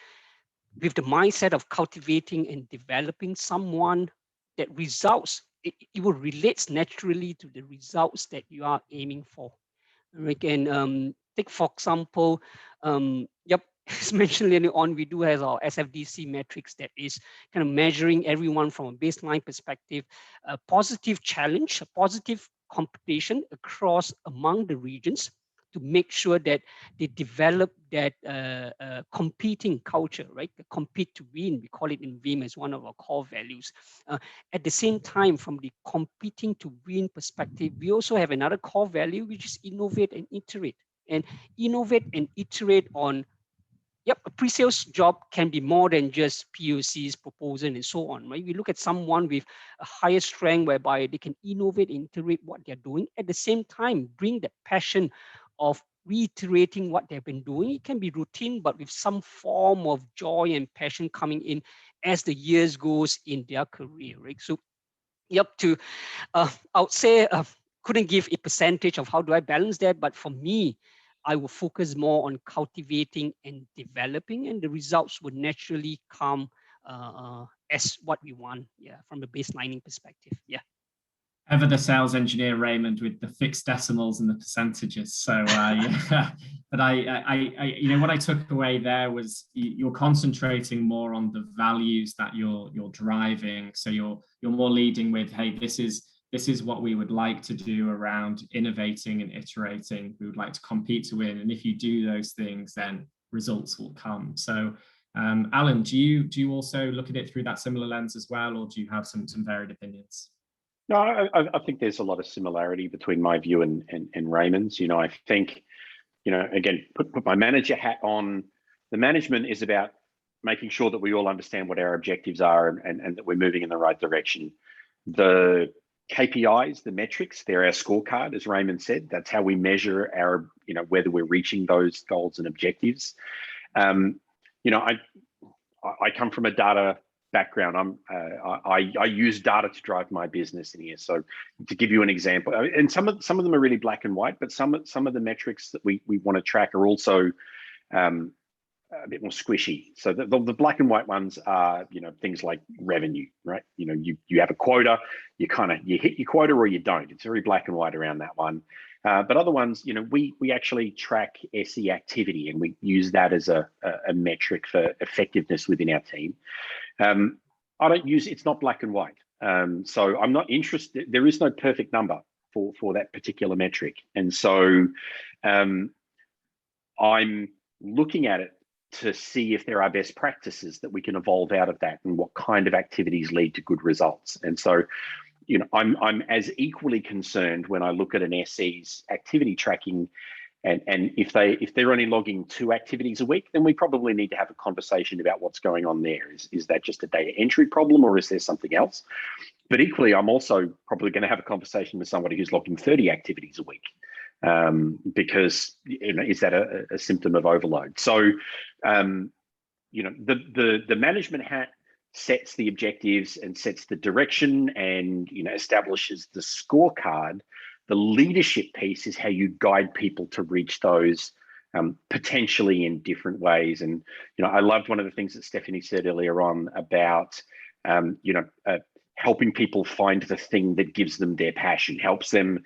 with the mindset of cultivating and developing someone, that results, it will relate naturally to the results that you are aiming for. Right? And take, for example, as mentioned earlier on, we do have our SFDC metrics that is kind of measuring everyone from a baseline perspective, a positive challenge, a positive competition across among the regions, to make sure that they develop that competing culture, right? The compete to win, we call it in Veeam as one of our core values. At the same time, from the competing to win perspective, we also have another core value, which is innovate and iterate. And innovate and iterate on, a pre-sales job can be more than just POCs, proposal, and so on, right? We look at someone with a higher strength whereby they can innovate and iterate what they're doing. At the same time, bring the passion of reiterating what they've been doing. It can be routine, but with some form of joy and passion coming in as the years goes in their career, right? So, I would say, couldn't give a percentage of how do I balance that, but for me, I will focus more on cultivating and developing, and the results would naturally come as what we want, from a baselining perspective, Ever the sales engineer, Raymond, with the fixed decimals and the percentages. So, but what I took away there was you're concentrating more on the values that you're driving. So you're more leading with, hey, this is what we would like to do around innovating and iterating. We would like to compete to win, and if you do those things, then results will come. So, Alan, do you also look at it through that similar lens as well, or do you have some varied opinions? No, I think there's a lot of similarity between my view and Raymond's. I think, again, put my manager hat on. The management is about making sure that we all understand what our objectives are and that we're moving in the right direction. The KPIs, the metrics, they're our scorecard, as Raymond said. That's how we measure our, whether we're reaching those goals and objectives. I come from a data background. I use data to drive my business in here. So to give you an example, and some of them are really black and white, but some of the metrics that we want to track are also a bit more squishy. So the black and white ones are, things like revenue, right? You have a quota, you hit your quota or you don't. It's very black and white around that one. But other ones, we actually track SE activity, and we use that as a metric for effectiveness within our team. I don't use, it's not black and white. So I'm not interested, there is no perfect number for that particular metric. And so I'm looking at it to see if there are best practices that we can evolve out of that, and what kind of activities lead to good results. And so, I'm as equally concerned when I look at an SE's activity tracking, and if they're only logging 2 activities a week, then we probably need to have a conversation about what's going on there. Is that just a data entry problem, or is there something else? But equally, I'm also probably going to have a conversation with somebody who's logging 30 activities a week, because is that a symptom of overload? So, the management hat sets the objectives and sets the direction, and establishes the scorecard. The leadership piece is how you guide people to reach those, potentially in different ways. And I loved one of the things that Stephanie said earlier on about helping people find the thing that gives them their passion, helps them,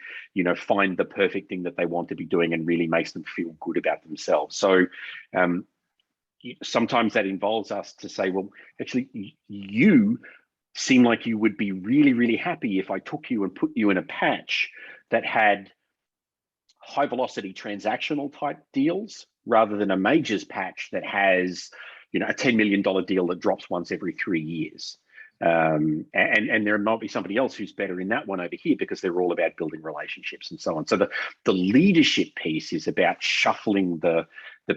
find the perfect thing that they want to be doing and really makes them feel good about themselves. So sometimes that involves us to say, well, actually, you seem like you would be really, really happy if I took you and put you in a patch that had high velocity transactional type deals rather than a majors patch that has, a $10 million deal that drops once every 3 years. And there might be somebody else who's better in that one over here because they're all about building relationships and so on. So the leadership piece is about shuffling the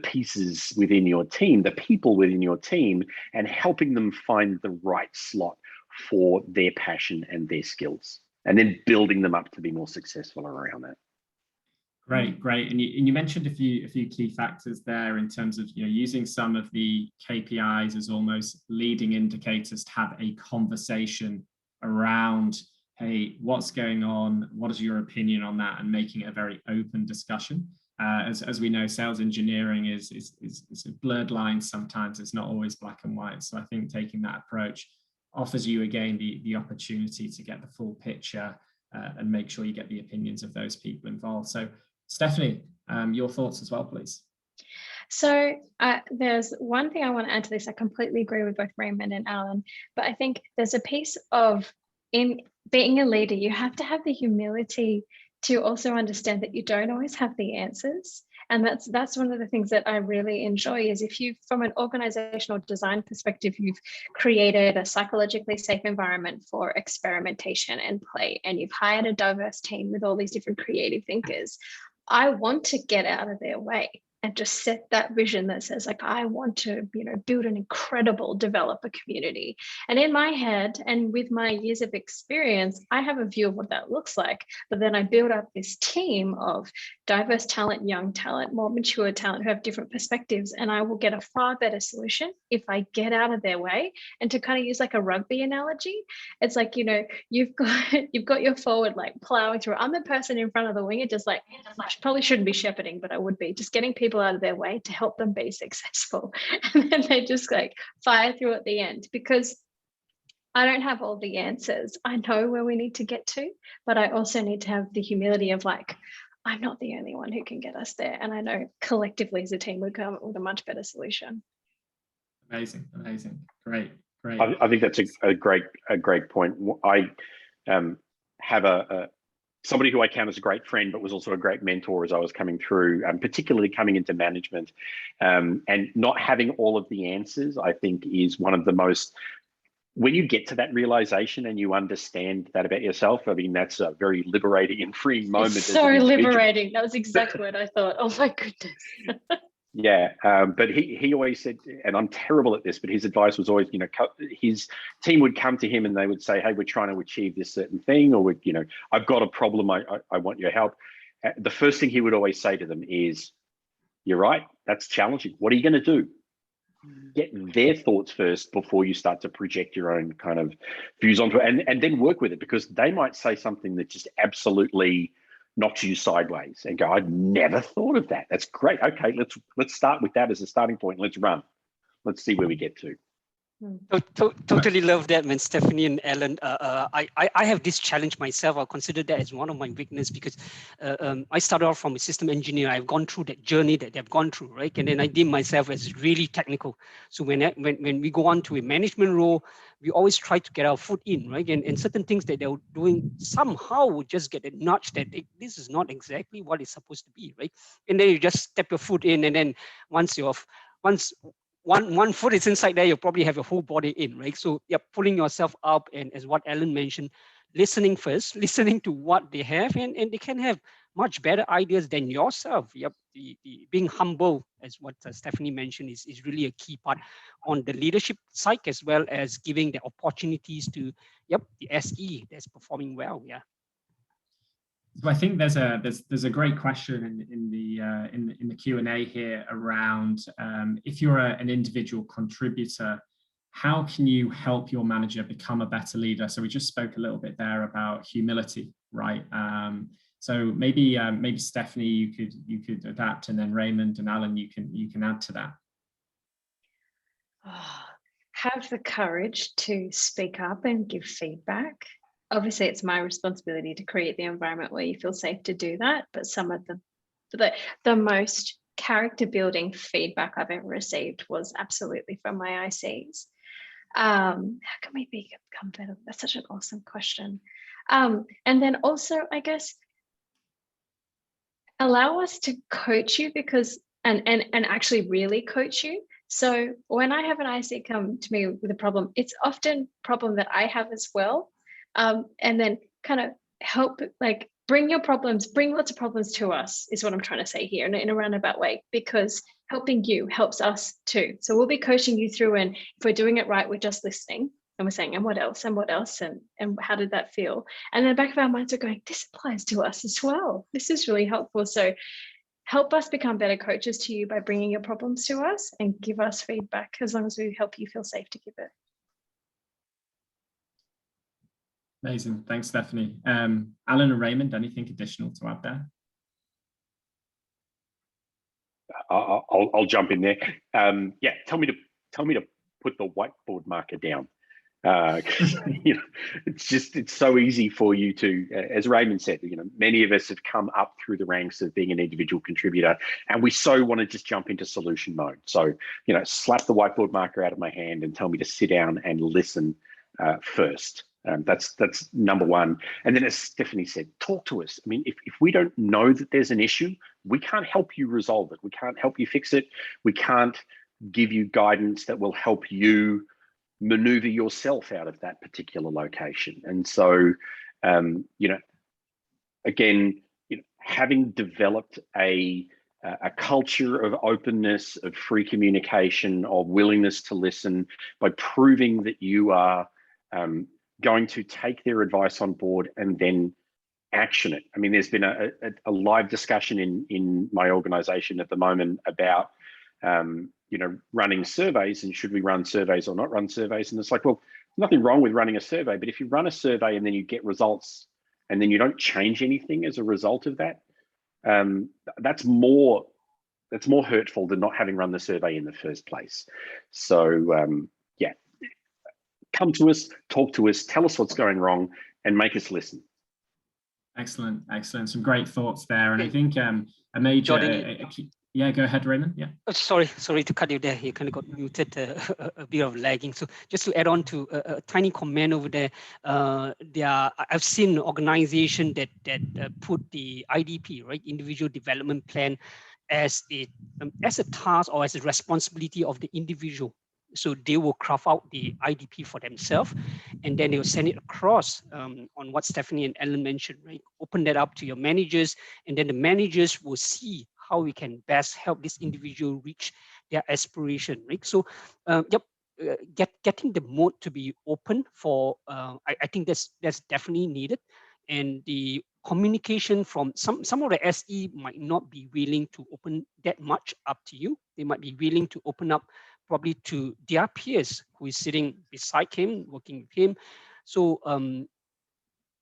pieces within your team, the people within your team, and helping them find the right slot for their passion and their skills, and then building them up to be more successful around that. Great. And you mentioned a few key factors there in terms of using some of the KPIs as almost leading indicators to have a conversation around, hey, what's going on? What is your opinion on that? And making it a very open discussion. As we know, sales engineering is a blurred line sometimes. It's not always black and white. So I think taking that approach offers you again the opportunity to get the full picture and make sure you get the opinions of those people involved. So Stephanie, your thoughts as well, please. So there's one thing I want to add to this. I completely agree with both Raymond and Alan, but I think there's a piece of, in being a leader, you have to have the humility to also understand that you don't always have the answers. And that's one of the things that I really enjoy is if you, from an organizational design perspective, you've created a psychologically safe environment for experimentation and play, and you've hired a diverse team with all these different creative thinkers. I want to get out of their way and just set that vision that says, like, I want to, build an incredible developer community. And in my head, and with my years of experience, I have a view of what that looks like. But then I build up this team of diverse talent, young talent, more mature talent who have different perspectives. And I will get a far better solution if I get out of their way. And to kind of use like a rugby analogy, it's like, you've got your forward like plowing through. I'm the person in front of the wing. It just like, I probably shouldn't be shepherding, but I would be just getting people out of their way to help them be successful. And then they just like fire through at the end, because I don't have all the answers. I know where we need to get to, but I also need to have the humility of like, I'm not the only one who can get us there. And I know collectively as a team, we'd come up with a much better solution. Amazing. Great. I think that's a great point. I have somebody who I count as a great friend, but was also a great mentor as I was coming through, particularly coming into management, and not having all of the answers, I think is one of the most, when you get to that realization and you understand that about yourself, I mean, that's a very liberating and freeing moment. It's so liberating. That was the exact word I thought. Oh my goodness. Yeah, but he always said, and I'm terrible at this, but his advice was always, his team would come to him and they would say, hey, we're trying to achieve this certain thing, or I've got a problem, I want your help. The first thing he would always say to them is, you're right, that's challenging. What are you going to do? Get their thoughts first before you start to project your own kind of views onto it, and then work with it, because they might say something that just absolutely knocks you sideways and go, I'd never thought of that. That's great. Okay, let's start with that as a starting point. Let's run. Let's see where we get to. Totally love that, man, Stephanie and Alan. I have this challenge myself. I consider that as one of my weaknesses, because I started off from a system engineer. I've gone through that journey that they've gone through, right? And then I deem myself as really technical. So when we go on to a management role, we always try to get our foot in, right? And certain things that they're doing somehow would just get a nudge that this is not exactly what it's supposed to be, right? And then you just step your foot in, and then once one foot is inside there, you'll probably have your whole body in, right? So you're pulling yourself up, and as what Alan mentioned, listening first, listening to what they have, and they can have much better ideas than yourself. Yep, the being humble, as what Stephanie mentioned, is really a key part on the leadership side, as well as giving the opportunities to the SE that's performing well. Yeah. So I think there's a great question in the Q&A here around if you're an individual contributor, how can you help your manager become a better leader? So we just spoke a little bit there about humility, right? So maybe Stephanie, you could adapt, and then Raymond and Alan, you can add to that. have the courage to speak up and give feedback. Obviously, it's my responsibility to create the environment where you feel safe to do that. But some of the most character building feedback I've ever received was absolutely from my ICs. How can we become better? That's such an awesome question. And then also, I guess, allow us to coach you because and actually really coach you. So when I have an IC come to me with a problem, it's often a problem that I have as well. And then kind of help, like, bring lots of problems to us is what I'm trying to say here in a roundabout way, because helping you helps us too. So we'll be coaching you through, and if we're doing it right, we're just listening and we're saying, and what else, and how did that feel? And in the back of our minds are going, this applies to us as well. This is really helpful. So help us become better coaches to you by bringing your problems to us and give us feedback, as long as we help you feel safe to give it. Amazing. Thanks, Stephanie. Alan and Raymond, anything additional to add there? I'll jump in there. Yeah, tell me to put the whiteboard marker down. You know, it's so easy for you to, as Raymond said, you know, many of us have come up through the ranks of being an individual contributor, and we so want to just jump into solution mode. So, you know, slap the whiteboard marker out of my hand and tell me to sit down and listen first. That's number one. And then, as Stephanie said, talk to us. I mean, if we don't know that there's an issue, we can't help you resolve it. We can't help you fix it. We can't give you guidance that will help you maneuver yourself out of that particular location. And so, you know, again, you know, having developed a culture of openness, of free communication, of willingness to listen, by proving that you are going to take their advice on board and then action it. I mean, there's been a live discussion in my organization at the moment about you know, running surveys, and should we run surveys or not run surveys? And it's like, well, nothing wrong with running a survey, but if you run a survey and then you get results and then you don't change anything as a result of that, that's more hurtful than not having run the survey in the first place. So yeah, come to us, talk to us, tell us what's going wrong, and make us listen. Excellent, excellent. Some great thoughts there. And I think a major, yeah, go ahead, Raymond. Yeah. Oh, sorry to cut you there. You kind of got muted, a bit of lagging. So just to add on to a tiny comment over there, I've seen an organization that put the IDP, right, individual development plan, as a task or as a responsibility of the individual. So they will craft out the IDP for themselves, and then they will send it across on what Stephanie and Alan mentioned, right? Open that up to your managers, and then the managers will see how we can best help this individual reach their aspiration, right? So, getting the mode to be open for, I think that's definitely needed, and the communication from some of the SE might not be willing to open that much up to you. They might be willing to open up probably to their peers who is sitting beside him, working with him. So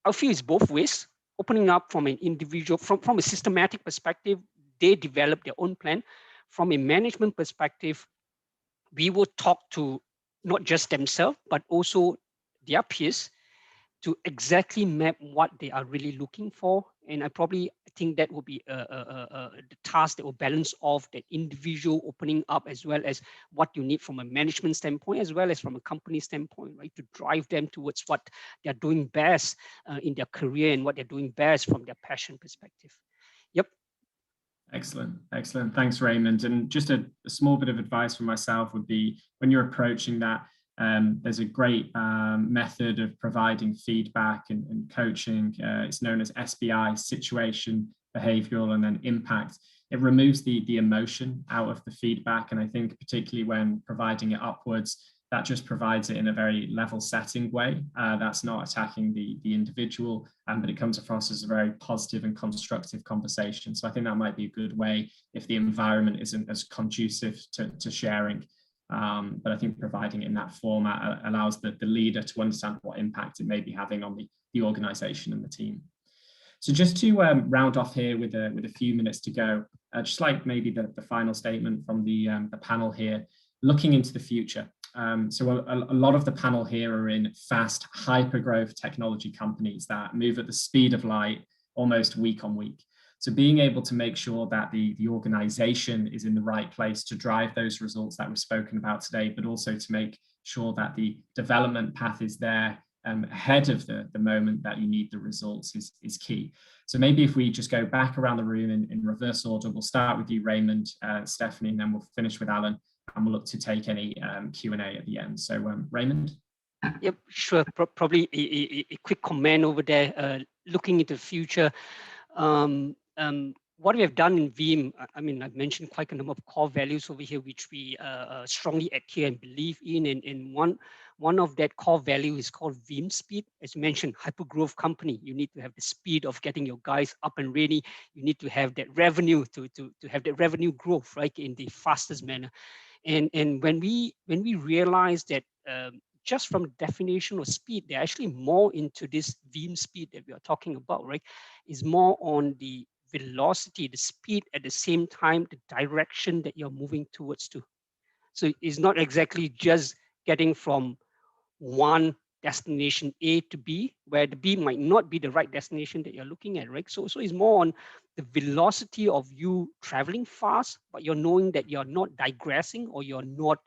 I feel it's both ways. Opening up from an individual, from a systematic perspective, they develop their own plan. From a management perspective, we will talk to not just themselves, but also their peers to exactly map what they are really looking for. And I think that will be the task that will balance off the individual opening up, as well as what you need from a management standpoint, as well as from a company standpoint, right? To drive them towards what they're doing best in their career and what they're doing best from their passion perspective. Yep. Excellent, excellent. Thanks, Raymond. And just a small bit of advice from myself would be, when you're approaching that, there's a great method of providing feedback and coaching. It's known as SBI, situation, behavioral, and then impact. It removes the emotion out of the feedback. And I think particularly when providing it upwards, that just provides it in a very level setting way. That's not attacking the individual, but it comes across as a very positive and constructive conversation. So I think that might be a good way if the environment isn't as conducive to sharing. But I think providing it in that format allows the leader to understand what impact it may be having on the organization and the team. So just to round off here with a few minutes to go, just like maybe the final statement from the panel here, looking into the future. So a lot of the panel here are in fast, hyper-growth technology companies that move at the speed of light almost week on week. So being able to make sure that the organization is in the right place to drive those results that we've spoken about today, but also to make sure that the development path is there ahead of the moment that you need the results is key. So maybe if we just go back around the room in reverse order, we'll start with you, Raymond, Stephanie, and then we'll finish with Alan, and we'll look to take any Q&A at the end. So Raymond? Yep, sure. Probably a quick comment over there, looking into the future. What we have done in Veeam, I mean, I've mentioned quite a number of core values over here, which we strongly adhere and believe in. And one of that core value is called Veeam speed. As you mentioned, hyper-growth company, you need to have the speed of getting your guys up and ready. You need to have that revenue to have that revenue growth, right, in the fastest manner. And when we realize that just from the definition of speed, they're actually more into this Veeam speed that we are talking about, right? Is more on the velocity, the speed at the same time, the direction that you're moving towards to. So it's not exactly just getting from one destination A to B, where the B might not be the right destination that you're looking at, right? So it's more on the velocity of you traveling fast, but you're knowing that you're not digressing or you're not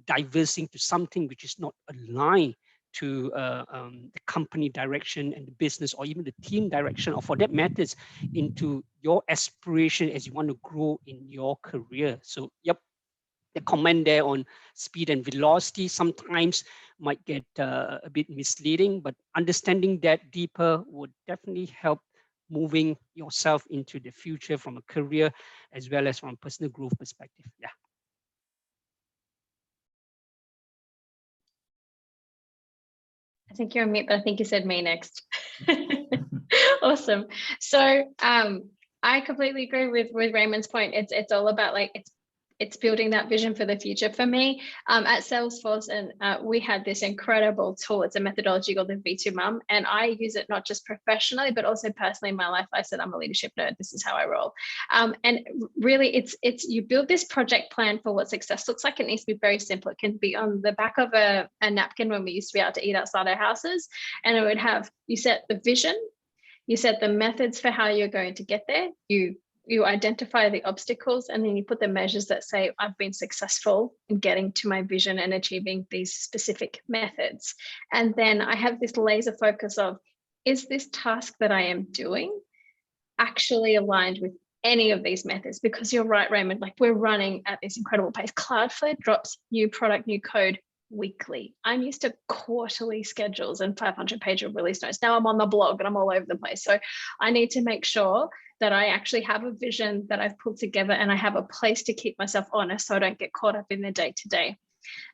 diversing to something which is not aligned to the company direction and the business, or even the team direction, or for that matters, into your aspiration as you want to grow in your career. So, yep, the comment there on speed and velocity sometimes might get a bit misleading, but understanding that deeper would definitely help moving yourself into the future from a career as well as from a personal growth perspective. Yeah. I think you're on mute, but I think you said me next. Awesome. So I completely agree with Raymond's point. It's all about like it's building that vision for the future. For me, at Salesforce, and we had this incredible tool. It's a methodology called the V2 Mum, and I use it not just professionally, but also personally in my life. I said I'm a leadership nerd. This is how I roll. And really, it's you build this project plan for what success looks like. It needs to be very simple. It can be on the back of a napkin when we used to be able to eat outside our houses, and it would have, you set the vision, you set the methods for how you're going to get there, you identify the obstacles, and then you put the measures that say, I've been successful in getting to my vision and achieving these specific methods. And then I have this laser focus of, is this task that I am doing actually aligned with any of these methods? Because you're right, Raymond, like we're running at this incredible pace. Cloudflare drops new product, new code weekly. I'm used to quarterly schedules and 500-page release notes. Now I'm on the blog and I'm all over the place. So I need to make sure that I actually have a vision that I've pulled together and I have a place to keep myself honest so I don't get caught up in the day-to-day.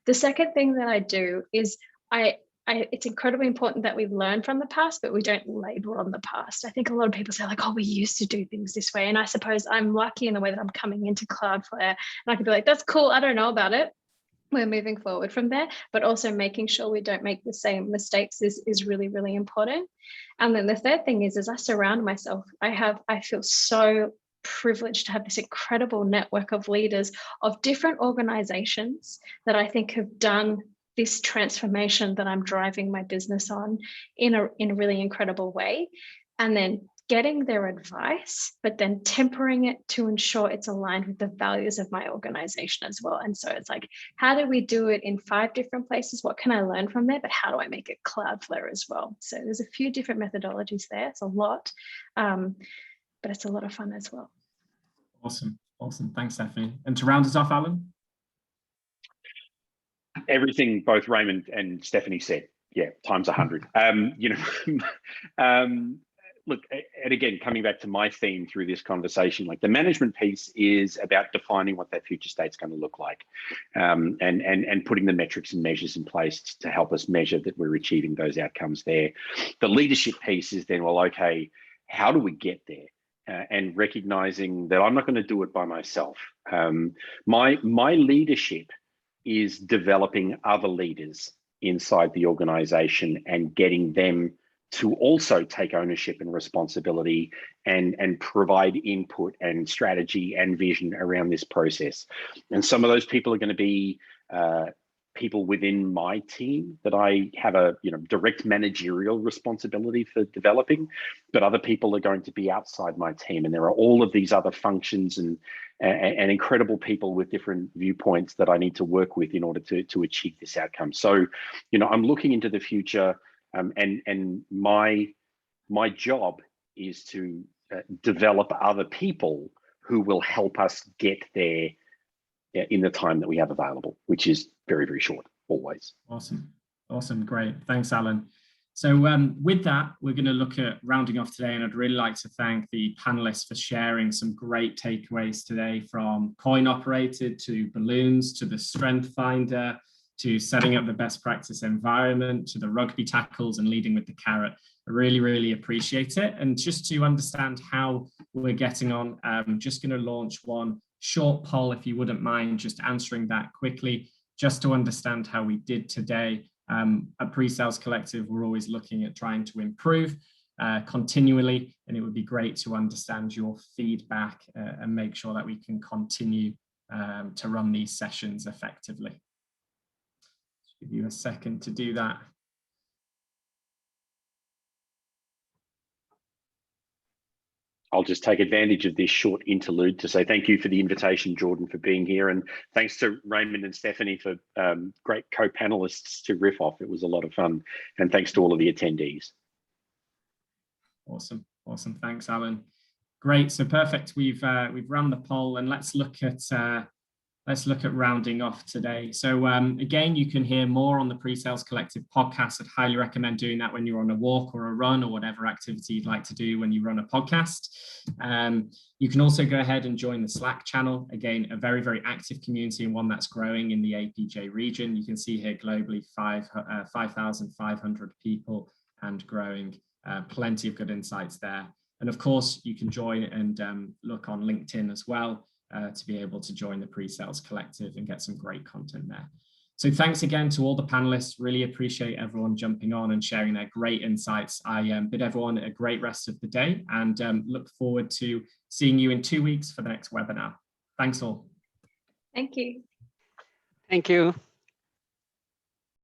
The second thing that I do is it's incredibly important that we learn from the past, but we don't labor on the past. I think a lot of people say like, oh, we used to do things this way. And I suppose I'm lucky in the way that I'm coming into Cloudflare and I can be like, that's cool, I don't know about it. We're moving forward from there, but also making sure we don't make the same mistakes is really, really important. And then the third thing is I surround myself. I feel so privileged to have this incredible network of leaders of different organizations that I think have done this transformation that I'm driving my business on in a really incredible way. And then getting their advice, but then tempering it to ensure it's aligned with the values of my organization as well. And so it's like, how do we do it in 5 different places? What can I learn from there? But how do I make it Cloudflare as well? So there's a few different methodologies there. It's a lot, but it's a lot of fun as well. Awesome. Thanks, Stephanie. And to round us off, Alan? Everything both Raymond and Stephanie said, yeah, times 100. Look, and again, coming back to my theme through this conversation, like the management piece is about defining what that future state's going to look like, and putting the metrics and measures in place to help us measure that we're achieving those outcomes there. The leadership piece is then, well, okay, how do we get there? And recognizing that I'm not going to do it by myself. My leadership is developing other leaders inside the organization and getting them to also take ownership and responsibility and provide input and strategy and vision around this process. And some of those people are going to be people within my team that I have a direct managerial responsibility for developing, but other people are going to be outside my team, and there are all of these other functions and incredible people with different viewpoints that I need to work with in order to achieve this outcome. So, I'm looking into the future, and my job is to develop other people who will help us get there in the time that we have available, which is very, very short, always. Awesome, great. Thanks, Alan. So with that, we're going to look at rounding off today, and I'd really like to thank the panelists for sharing some great takeaways today, from coin operated to balloons to the strength finder to setting up the best practice environment to the rugby tackles and leading with the carrot. I really, really appreciate it. And just to understand how we're getting on, I'm just going to launch one short poll, if you wouldn't mind just answering that quickly, just to understand how we did today. At PreSales Collective, we're always looking at trying to improve continually, and it would be great to understand your feedback and make sure that we can continue to run these sessions effectively. Just give you a second to do that. I'll just take advantage of this short interlude to say thank you for the invitation, Jordan, for being here. And thanks to Raymond and Stephanie for great co-panelists to riff off. It was a lot of fun. And thanks to all of the attendees. Awesome. Thanks, Alan. Great. So perfect. We've run the poll, and let's look at rounding off today. So again, you can hear more on the PreSales Collective podcast. I'd highly recommend doing that when you're on a walk or a run or whatever activity you'd like to do when you run a podcast. You can also go ahead and join the Slack channel. Again, a very, very active community, and one that's growing in the APJ region. You can see here globally 5,500 people and growing. Plenty of good insights there. And of course, you can join and look on LinkedIn as well. To be able to join the PreSales Collective and get some great content there. So thanks again to all the panelists. Really appreciate everyone jumping on and sharing their great insights. I bid everyone a great rest of the day, and look forward to seeing you in 2 weeks for the next webinar. Thanks all. Thank you. Thank you.